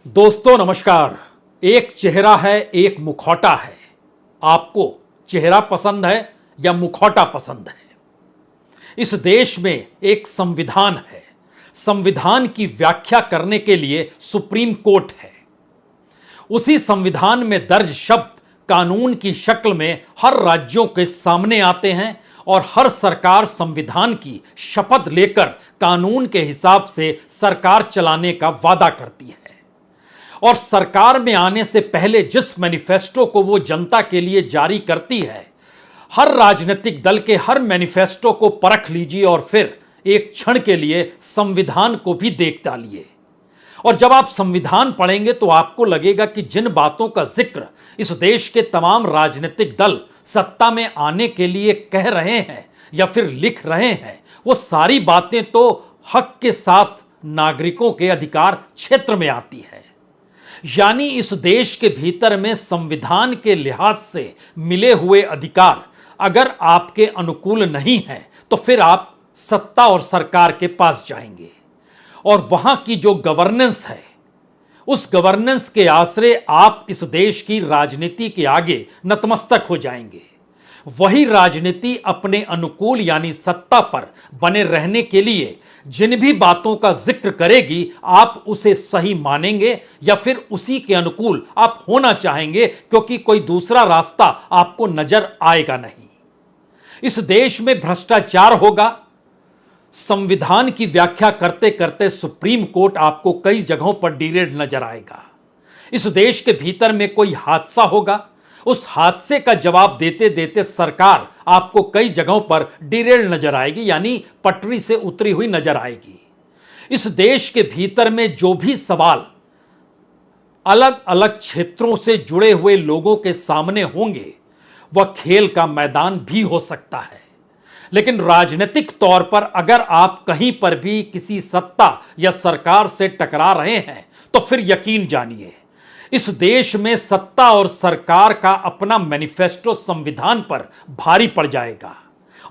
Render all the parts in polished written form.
दोस्तों नमस्कार। एक चेहरा है, एक मुखौटा है। आपको चेहरा पसंद है या मुखौटा पसंद है? इस देश में एक संविधान है। संविधान की व्याख्या करने के लिए सुप्रीम कोर्ट है। उसी संविधान में दर्ज शब्द कानून की शक्ल में हर राज्यों के सामने आते हैं और हर सरकार संविधान की शपथ लेकर कानून के हिसाब से सरकार चलाने का वादा करती है। और सरकार में आने से पहले जिस मैनिफेस्टो को वो जनता के लिए जारी करती है, हर राजनीतिक दल के हर मैनिफेस्टो को परख लीजिए और फिर एक क्षण के लिए संविधान को भी देख डालिए। और जब आप संविधान पढ़ेंगे तो आपको लगेगा कि जिन बातों का जिक्र इस देश के तमाम राजनीतिक दल सत्ता में आने के लिए कह रहे हैं या फिर लिख रहे हैं, वो सारी बातें तो हक के साथ नागरिकों के अधिकार क्षेत्र में आती है। यानी इस देश के भीतर में संविधान के लिहाज से मिले हुए अधिकार अगर आपके अनुकूल नहीं है तो फिर आप सत्ता और सरकार के पास जाएंगे और वहां की जो गवर्नेंस है, उस गवर्नेंस के आश्रय आप इस देश की राजनीति के आगे नतमस्तक हो जाएंगे। वही राजनीति अपने अनुकूल यानी सत्ता पर बने रहने के लिए जिन भी बातों का जिक्र करेगी, आप उसे सही मानेंगे या फिर उसी के अनुकूल आप होना चाहेंगे, क्योंकि कोई दूसरा रास्ता आपको नजर आएगा नहीं। इस देश में भ्रष्टाचार होगा। संविधान की व्याख्या करते करते सुप्रीम कोर्ट आपको कई जगहों पर डिरेल नजर आएगा। इस देश के भीतर में कोई हादसा होगा, उस हादसे का जवाब देते देते सरकार आपको कई जगहों पर डिरेल नजर आएगी, यानी पटरी से उतरी हुई नजर आएगी। इस देश के भीतर में जो भी सवाल अलग अलग क्षेत्रों से जुड़े हुए लोगों के सामने होंगे, वह खेल का मैदान भी हो सकता है। लेकिन राजनीतिक तौर पर अगर आप कहीं पर भी किसी सत्ता या सरकार से टकरा रहे हैं तो फिर यकीन जानिए, इस देश में सत्ता और सरकार का अपना मैनिफेस्टो संविधान पर भारी पड़ जाएगा।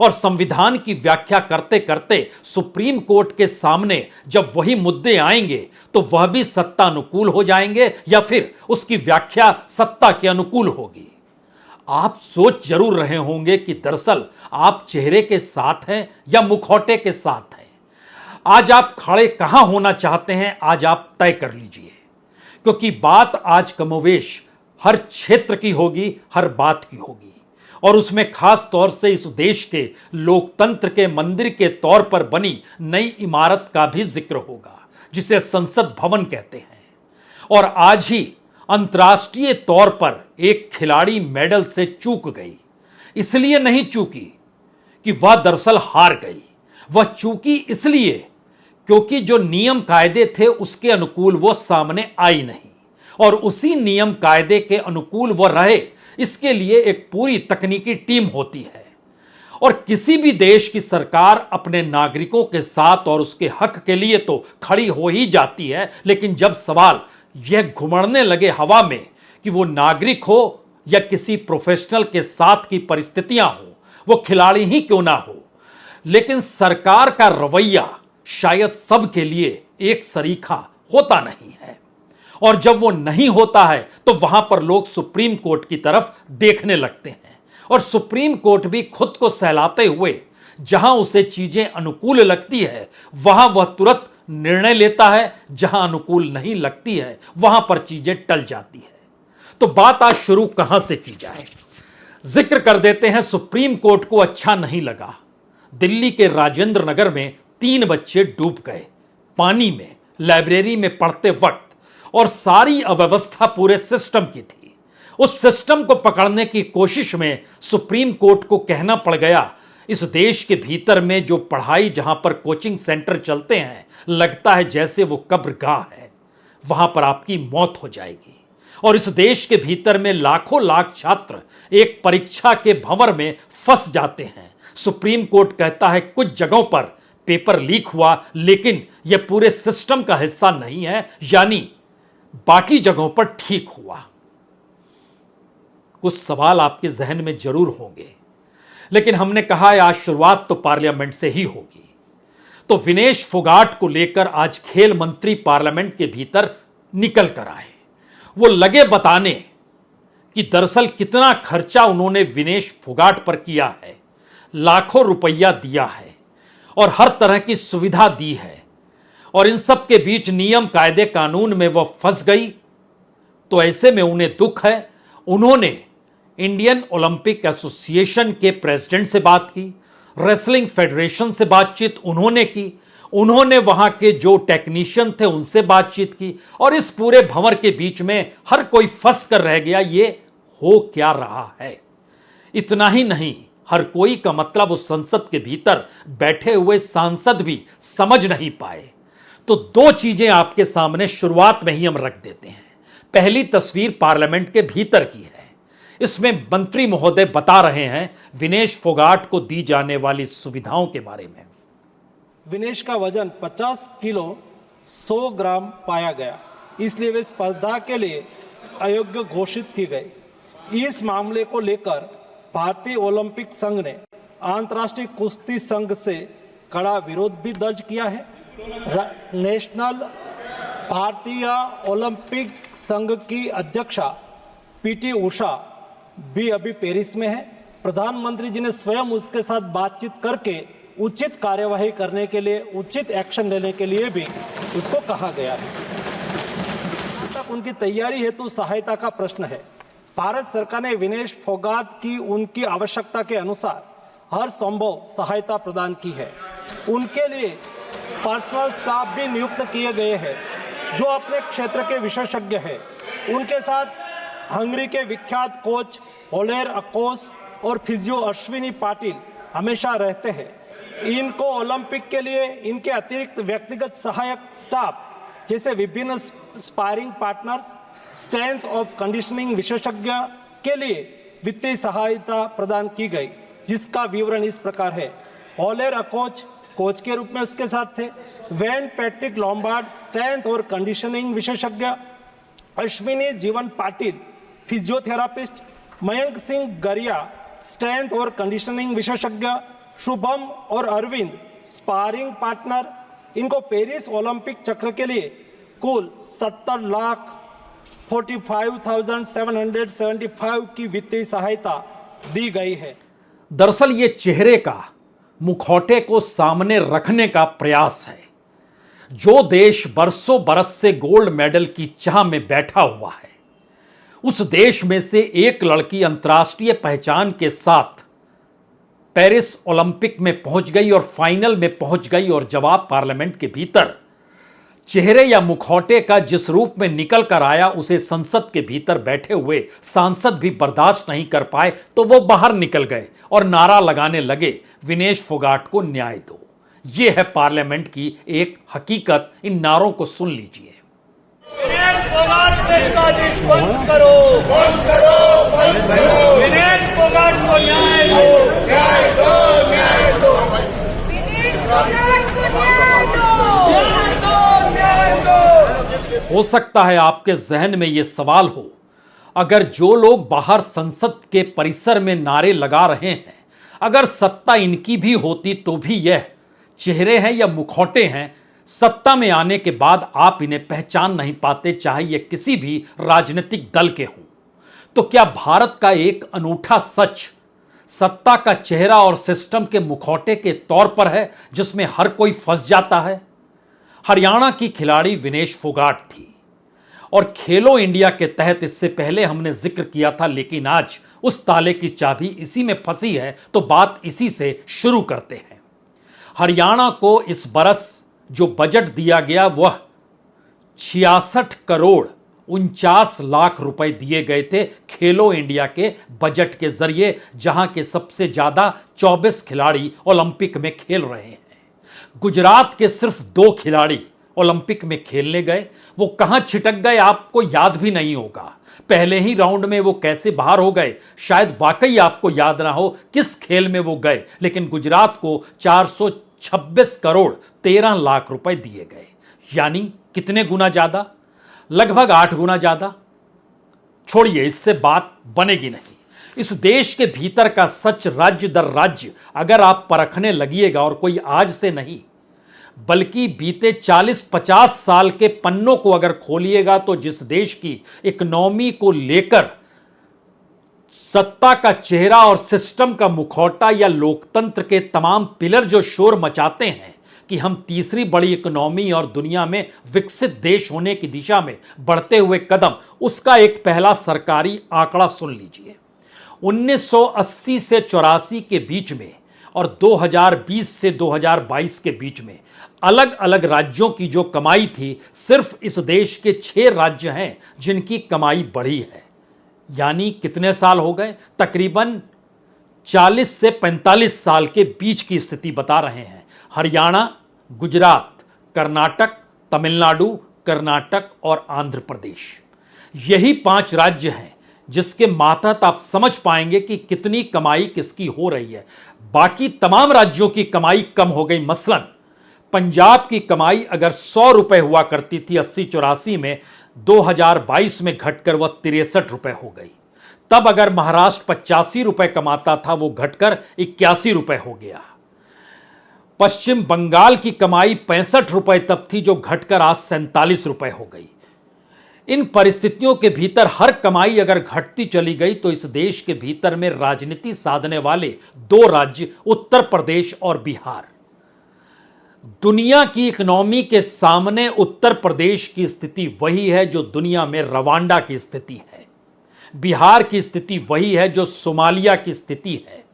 और संविधान की व्याख्या करते करते सुप्रीम कोर्ट के सामने जब वही मुद्दे आएंगे तो वह भी सत्ता अनुकूल हो जाएंगे या फिर उसकी व्याख्या सत्ता के अनुकूल होगी। आप सोच जरूर रहे होंगे कि दरअसल आप चेहरे के साथ हैं या मुखौटे के साथ हैं। आज आप खड़े कहां होना चाहते हैं, आज आप तय कर लीजिए, क्योंकि बात आज कमोवेश हर क्षेत्र की होगी, हर बात की होगी। और उसमें खास तौर से इस देश के लोकतंत्र के मंदिर के तौर पर बनी नई इमारत का भी जिक्र होगा, जिसे संसद भवन कहते हैं। और आज ही अंतर्राष्ट्रीय तौर पर एक खिलाड़ी मेडल से चूक गई। इसलिए नहीं चूकी कि वह दरअसल हार गई, वह चूकी इसलिए क्योंकि जो नियम कायदे थे उसके अनुकूल वो सामने आई नहीं, और उसी नियम कायदे के अनुकूल वो रहे, इसके लिए एक पूरी तकनीकी टीम होती है। और किसी भी देश की सरकार अपने नागरिकों के साथ और उसके हक के लिए तो खड़ी हो ही जाती है, लेकिन जब सवाल यह घुमड़ने लगे हवा में कि वो नागरिक हो या किसी प्रोफेशनल के साथ की परिस्थितियां हो, वो खिलाड़ी ही क्यों ना हो, लेकिन सरकार का रवैया शायद सब के लिए एक सरीखा होता नहीं है। और जब वो नहीं होता है तो वहां पर लोग सुप्रीम कोर्ट की तरफ देखने लगते हैं, और सुप्रीम कोर्ट भी खुद को सहलाते हुए जहां उसे चीजें अनुकूल लगती है वहां वह तुरंत निर्णय लेता है, जहां अनुकूल नहीं लगती है वहां पर चीजें टल जाती है। तो बात आज शुरू कहां से की जाए? जिक्र कर देते हैं, सुप्रीम कोर्ट को अच्छा नहीं लगा। दिल्ली के राजेंद्र नगर में 3 बच्चे डूब गए पानी में, लाइब्रेरी में पढ़ते वक्त, और सारी अव्यवस्था पूरे सिस्टम की थी। उस सिस्टम को पकड़ने की कोशिश में सुप्रीम कोर्ट को कहना पड़ गया, इस देश के भीतर में जो पढ़ाई, जहां पर कोचिंग सेंटर चलते हैं, लगता है जैसे वो कब्रगाह है, वहां पर आपकी मौत हो जाएगी। और इस देश के भीतर में लाखों लाख छात्र एक परीक्षा के भंवर में फंस जाते हैं। सुप्रीम कोर्ट कहता है कुछ जगहों पर पेपर लीक हुआ, लेकिन यह पूरे सिस्टम का हिस्सा नहीं है, यानी बाकी जगहों पर ठीक हुआ। कुछ सवाल आपके जहन में जरूर होंगे, लेकिन हमने कहा है आज शुरुआत तो पार्लियामेंट से ही होगी। तो विनेश फोगाट को लेकर आज खेल मंत्री पार्लियामेंट के भीतर निकल कर आए। वो लगे बताने कि दरअसल कितना खर्चा उन्होंने विनेश फोगाट पर किया है, लाखों रुपया दिया है और हर तरह की सुविधा दी है, और इन सब के बीच नियम कायदे कानून में वह फंस गई। तो ऐसे में उन्हें दुख है। उन्होंने इंडियन ओलंपिक एसोसिएशन के प्रेसिडेंट से बात की, रेसलिंग फेडरेशन से बातचीत उन्होंने की, उन्होंने वहां के जो टेक्नीशियन थे उनसे बातचीत की, और इस पूरे भंवर के बीच में हर कोई फंस कर रह गया ये हो क्या रहा है। इतना ही नहीं, हर कोई का मतलब उस संसद के भीतर बैठे हुए सांसद भी समझ नहीं पाए। तो दो चीजें आपके सामने शुरुआत में ही हम रख देते हैं। पहली तस्वीर पार्लियामेंट के भीतर की है। इसमें मंत्री महोदय बता रहे हैं विनेश फोगाट को दी जाने वाली सुविधाओं के बारे में। विनेश का वजन 50 किलो 100 ग्राम पाया गया, इसलिए वे स्पर्धा के लिए अयोग्य घोषित की गई। इस मामले को लेकर भारतीय ओलंपिक संघ ने अंतर्राष्ट्रीय कुश्ती संघ से कड़ा विरोध भी दर्ज किया है। नेशनल भारतीय ओलंपिक संघ की अध्यक्षा पीटी उषा भी अभी पेरिस में है। प्रधानमंत्री जी ने स्वयं उसके साथ बातचीत करके उचित कार्यवाही करने के लिए, उचित एक्शन लेने के लिए भी उसको कहा गया है। तक उनकी तैयारी हेतु सहायता का प्रश्न है। भारत सरकार ने विनेश फोगाट की उनकी आवश्यकता के अनुसार हर संभव सहायता प्रदान की है। उनके लिए पर्सनल स्टाफ भी नियुक्त किए गए हैं जो अपने क्षेत्र के विशेषज्ञ हैं। उनके साथ हंगरी के विख्यात कोच ओलेर अकोस और फिजियो अश्विनी पाटिल हमेशा रहते हैं। इनको ओलंपिक के लिए इनके अतिरिक्त व्यक्तिगत सहायक स्टाफ जैसे विभिन्न sparring partners, strength of conditioning विशेषज्ञ के लिए वित्तीय सहायता प्रदान की गई, जिसका विवरण इस प्रकार है। ओलेर अकोच कोच के रूप में उसके साथ थे, वैन पैट्रिक लॉम्बार्ड स्ट्रेंथ और कंडीशनिंग विशेषज्ञ, अश्विनी जीवन पाटिल फिजियोथेरापिस्ट, मयंक सिंह गरिया स्ट्रेंथ और कंडीशनिंग विशेषज्ञ, शुभम और अरविंद स्पारिंग पार्टनर। इनको पेरिस ओलंपिक चक्र के लिए कुल 70,45,775 की वित्तीय सहायता दी गई है। दरअसल ये चेहरे का, मुखौटे को सामने रखने का प्रयास है। जो देश बरसों बरस से गोल्ड मेडल की चाह में बैठा हुआ है, उस देश में से एक लड़की अंतर्राष्ट्रीय पहचान के साथ पेरिस ओलंपिक में पहुंच गई और फाइनल में पहुंच गई, और जवाब पार्लियामेंट के भीतर चेहरे या मुखौटे का जिस रूप में निकल कर आया, उसे संसद के भीतर बैठे हुए सांसद भी बर्दाश्त नहीं कर पाए, तो वो बाहर निकल गए और नारा लगाने लगे विनेश फोगाट को न्याय दो। यह है पार्लियामेंट की एक हकीकत। इन नारों को सुन लीजिए। विनेश फोगाट से साजिश बंद करो, बंद करो, बंद करो। विनेश फोगाट को न्याय दो, न्याय दो, न्याय दो। विनेश फोगाट को न्याय दो, न्याय दो, न्याय दो। हो सकता है आपके जहन में यह सवाल हो, अगर जो लोग बाहर संसद के परिसर में नारे लगा रहे हैं, अगर सत्ता इनकी भी होती तो भी यह चेहरे हैं या मुखौटे हैं, सत्ता में आने के बाद आप इन्हें पहचान नहीं पाते, चाहे ये किसी भी राजनीतिक दल के हों। तो क्या भारत का एक अनूठा सच सत्ता का चेहरा और सिस्टम के मुखौटे के तौर पर है, जिसमें हर कोई फंस जाता है? हरियाणा की खिलाड़ी विनेश फोगाट थी, और खेलो इंडिया के तहत इससे पहले हमने जिक्र किया था, लेकिन आज उस ताले की चाबी इसी में फंसी है, तो बात इसी से शुरू करते हैं। हरियाणा को इस बरस जो बजट दिया गया वह 66 करोड़ 49 लाख रुपए दिए गए थे खेलो इंडिया के बजट के जरिए, जहां के सबसे ज्यादा 24 खिलाड़ी ओलंपिक में खेल रहे हैं। गुजरात के सिर्फ 2 खिलाड़ी ओलंपिक में खेलने गए। वो कहां छिटक गए आपको याद भी नहीं होगा। पहले ही राउंड में वो कैसे बाहर हो गए, शायद वाकई आपको याद ना हो किस खेल में वो गए, लेकिन गुजरात को 426 करोड़ 13 लाख रुपए दिए गए। यानी कितने गुना ज्यादा? लगभग 8 गुना ज्यादा। छोड़िए, इससे बात बनेगी नहीं। इस देश के भीतर का सच राज्य दर राज्य अगर आप परखने लगिएगा, और कोई आज से नहीं, बल्कि बीते 40-50 साल के पन्नों को अगर खोलिएगा तो जिस देश की इकोनॉमी को लेकर सत्ता का चेहरा और सिस्टम का मुखौटा या लोकतंत्र के तमाम पिलर जो शोर मचाते हैं कि हम तीसरी बड़ी इकोनॉमी और दुनिया में विकसित देश होने की दिशा में बढ़ते हुए कदम, उसका एक पहला सरकारी आंकड़ा सुन लीजिए। 1980 से 84 के बीच में और 2020 से 2022 के बीच में अलग अलग राज्यों की जो कमाई थी, सिर्फ इस देश के 6 राज्य हैं जिनकी कमाई बढ़ी है। यानी कितने साल हो गए? तकरीबन 40 से 45 साल के बीच की स्थिति बता रहे हैं। हरियाणा, गुजरात, कर्नाटक, तमिलनाडु, कर्नाटक और आंध्र प्रदेश, यही 5 राज्य हैं जिसके मातहत आप समझ पाएंगे कि कितनी कमाई किसकी हो रही है। बाकी तमाम राज्यों की कमाई कम हो गई। मसलन पंजाब की कमाई अगर 100 रुपए हुआ करती थी 80-84 में, 2022 में घटकर वह 63 रुपए हो गई। तब अगर महाराष्ट्र 85 रुपए कमाता था, वो घटकर 81 रुपए हो गया। पश्चिम बंगाल की कमाई 65 रुपए तब थी, जो घटकर आज 47 रुपए हो गई। इन परिस्थितियों के भीतर हर कमाई अगर घटती चली गई तो इस देश के भीतर में राजनीति साधने वाले 2 राज्य, उत्तर प्रदेश और बिहार, दुनिया की इकोनॉमी के सामने उत्तर प्रदेश की स्थिति वही है जो दुनिया में रवांडा की स्थिति है। बिहार की स्थिति वही है जो सोमालिया की स्थिति है।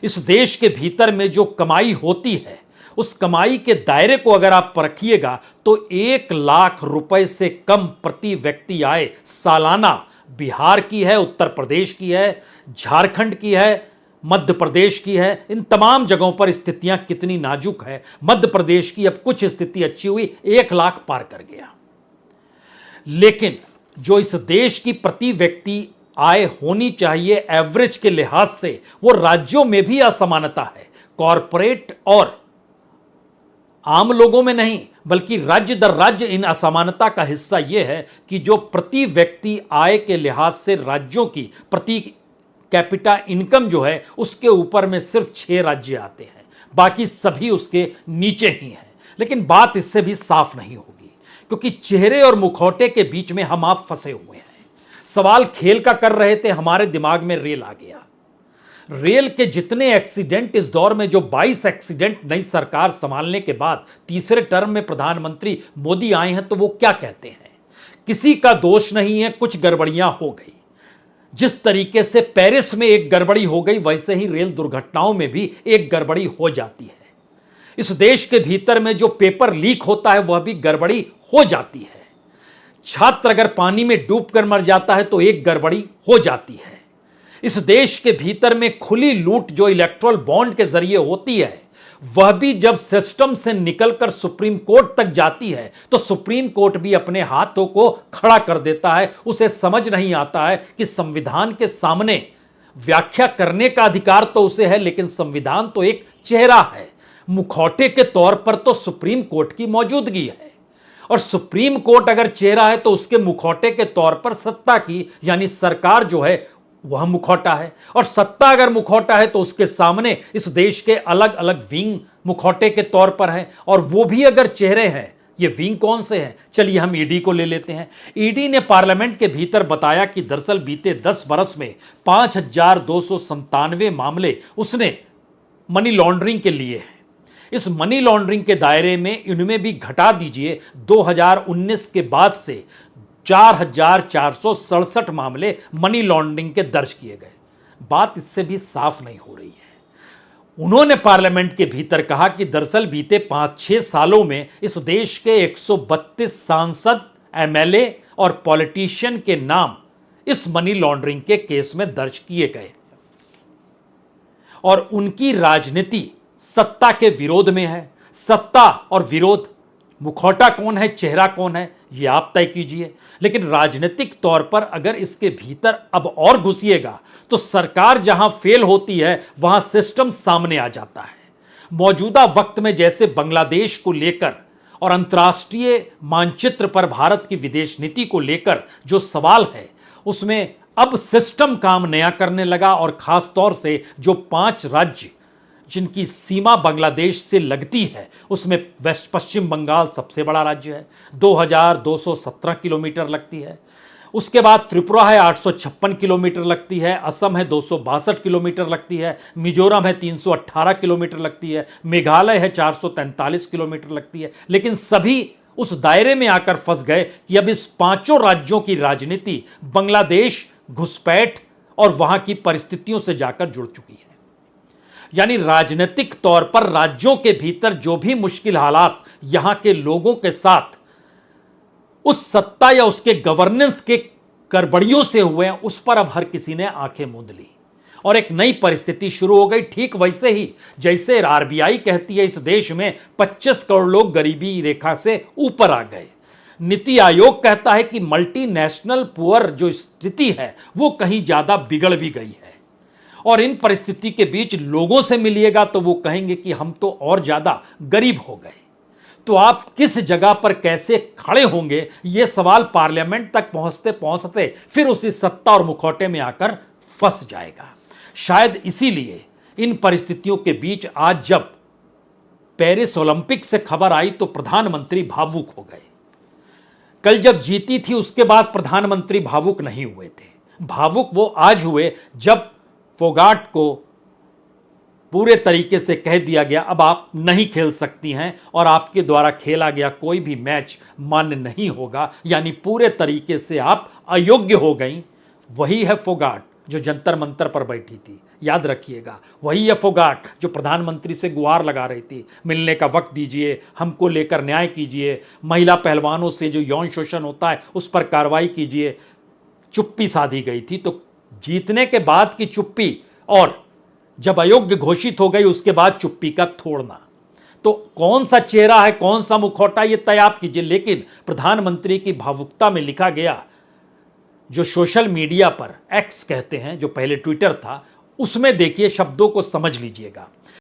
इस देश के भीतर में जो कमाई होती है, उस कमाई के दायरे को अगर आप परखिएगा तो 1 लाख रुपए से कम प्रति व्यक्ति आय सालाना बिहार की है, उत्तर प्रदेश की है, झारखंड की है, मध्य प्रदेश की है। इन तमाम जगहों पर स्थितियां कितनी नाजुक है। मध्य प्रदेश की अब कुछ स्थिति अच्छी हुई, 1 लाख पार कर गया। लेकिन जो इस देश की प्रति व्यक्ति आय होनी चाहिए एवरेज के लिहाज से, वो राज्यों में भी असमानता है। कॉरपोरेट और आम लोगों में नहीं, बल्कि राज्य दर राज्य इन असमानता का हिस्सा यह है कि जो प्रति व्यक्ति आय के लिहाज से राज्यों की प्रति कैपिटा इनकम जो है, उसके ऊपर में सिर्फ 6 राज्य आते हैं, बाकी सभी उसके नीचे ही हैं। लेकिन बात इससे भी साफ नहीं होगी, क्योंकि चेहरे और मुखौटे के बीच में हम आप फंसे हुए हैं। सवाल खेल का कर रहे थे, हमारे दिमाग में रेल आ गया। रेल के जितने एक्सीडेंट इस दौर में, जो 22 एक्सीडेंट नई सरकार संभालने के बाद तीसरे टर्म में प्रधानमंत्री मोदी आए हैं, तो वो क्या कहते हैं? किसी का दोष नहीं है, कुछ गड़बड़ियां हो गई। जिस तरीके से पेरिस में एक गड़बड़ी हो गई, वैसे ही रेल दुर्घटनाओं में भी एक गड़बड़ी हो जाती है। इस देश के भीतर में जो पेपर लीक होता है, वह भी गड़बड़ी हो जाती है। छात्र अगर पानी में डूबकर मर जाता है तो एक गड़बड़ी हो जाती है। इस देश के भीतर में खुली लूट जो इलेक्ट्रल बॉन्ड के जरिए होती है, वह भी जब सिस्टम से निकलकर सुप्रीम कोर्ट तक जाती है, तो सुप्रीम कोर्ट भी अपने हाथों को खड़ा कर देता है। उसे समझ नहीं आता है कि संविधान के सामने व्याख्या करने का अधिकार तो उसे है, लेकिन संविधान तो एक चेहरा है। मुखौटे के तौर पर तो सुप्रीम कोर्ट की मौजूदगी है, और सुप्रीम कोर्ट अगर चेहरा है तो उसके मुखौटे के तौर पर सत्ता की यानी सरकार जो है वह मुखौटा है। और सत्ता अगर मुखौटा है तो उसके सामने इस देश के अलग अलग विंग मुखौटे के तौर पर हैं, और वो भी अगर चेहरे हैं। ये विंग कौन से हैं? चलिए हम ईडी को ले लेते हैं। ईडी ने पार्लियामेंट के भीतर बताया कि दरअसल बीते 10 बरस में 5297 मामले उसने मनी लॉन्ड्रिंग के लिए हैं। इस मनी लॉन्ड्रिंग के दायरे में इनमें भी घटा दीजिए 2019 के बाद से 4467 मामले मनी लॉन्ड्रिंग के दर्ज किए गए। बात इससे भी साफ नहीं हो रही है। उन्होंने पार्लियामेंट के भीतर कहा कि दरअसल बीते 5-6 सालों में इस देश के 132 सांसद, एमएलए और पॉलिटिशियन के नाम इस मनी लॉन्ड्रिंग के केस में दर्ज किए गए, और उनकी राजनीति सत्ता के विरोध में है। सत्ता और विरोध, मुखौटा कौन है, चेहरा कौन है, यह आप तय कीजिए। लेकिन राजनीतिक तौर पर अगर इसके भीतर अब और घुसिएगा तो सरकार जहां फेल होती है वहां सिस्टम सामने आ जाता है। मौजूदा वक्त में जैसे बांग्लादेश को लेकर और अंतर्राष्ट्रीय मानचित्र पर भारत की विदेश नीति को लेकर जो सवाल है, उसमें अब सिस्टम काम नया करने लगा। और खास तौर से जो 5 राज्य जिनकी सीमा बांग्लादेश से लगती है, उसमें वेस्ट पश्चिम बंगाल सबसे बड़ा राज्य है, 2217 किलोमीटर लगती है। उसके बाद त्रिपुरा है 856 किलोमीटर लगती है, असम है 262 किलोमीटर लगती है, मिजोरम है 318 किलोमीटर लगती है, मेघालय है 443 किलोमीटर लगती है। लेकिन सभी उस दायरे में आकर फंस गए कि अब इस पांचों राज्यों की राजनीति बांग्लादेश, घुसपैठ और वहां की परिस्थितियों से जाकर जुड़ चुकी है। यानी राजनीतिक तौर पर राज्यों के भीतर जो भी मुश्किल हालात यहां के लोगों के साथ उस सत्ता या उसके गवर्नेंस के गड़बड़ियों से हुए हैं, उस पर अब हर किसी ने आंखें मूंद ली और एक नई परिस्थिति शुरू हो गई। ठीक वैसे ही जैसे आरबीआई कहती है इस देश में 25 करोड़ लोग गरीबी रेखा से ऊपर आ गए, नीति आयोग कहता है कि मल्टीनेशनल पुअर जो स्थिति है वो कहीं ज्यादा बिगड़ भी गई है। और इन परिस्थिति के बीच लोगों से मिलिएगा तो वो कहेंगे कि हम तो और ज्यादा गरीब हो गए। तो आप किस जगह पर कैसे खड़े होंगे, ये सवाल पार्लियामेंट तक पहुंचते पहुंचते फिर उसी सत्ता और मुखौटे में आकर फंस जाएगा। शायद इसीलिए इन परिस्थितियों के बीच आज जब पेरिस ओलंपिक से खबर आई तो प्रधानमंत्री भावुक हो गए। कल जब जीती थी उसके बाद प्रधानमंत्री भावुक नहीं हुए थे। भावुक वो आज हुए जब फोगाट को पूरे तरीके से कह दिया गया अब आप नहीं खेल सकती हैं और आपके द्वारा खेला गया कोई भी मैच मान्य नहीं होगा, यानी पूरे तरीके से आप अयोग्य हो गई। वही है फोगाट जो जंतर मंतर पर बैठी थी, याद रखिएगा। वही है फोगाट जो प्रधानमंत्री से गुहार लगा रही थी, मिलने का वक्त दीजिए, हमको लेकर न्याय कीजिए, महिला पहलवानों से जो यौन शोषण होता है उस पर कार्रवाई कीजिए। चुप्पी साधी गई थी। तो जीतने के बाद की चुप्पी और जब अयोग्य घोषित हो गई उसके बाद चुप्पी का तोड़ना, तो कौन सा चेहरा है, कौन सा मुखौटा, ये तय आप कीजिए। लेकिन प्रधानमंत्री की भावुकता में लिखा गया जो सोशल मीडिया पर एक्स कहते हैं, जो पहले ट्विटर था, उसमें देखिए शब्दों को समझ लीजिएगा।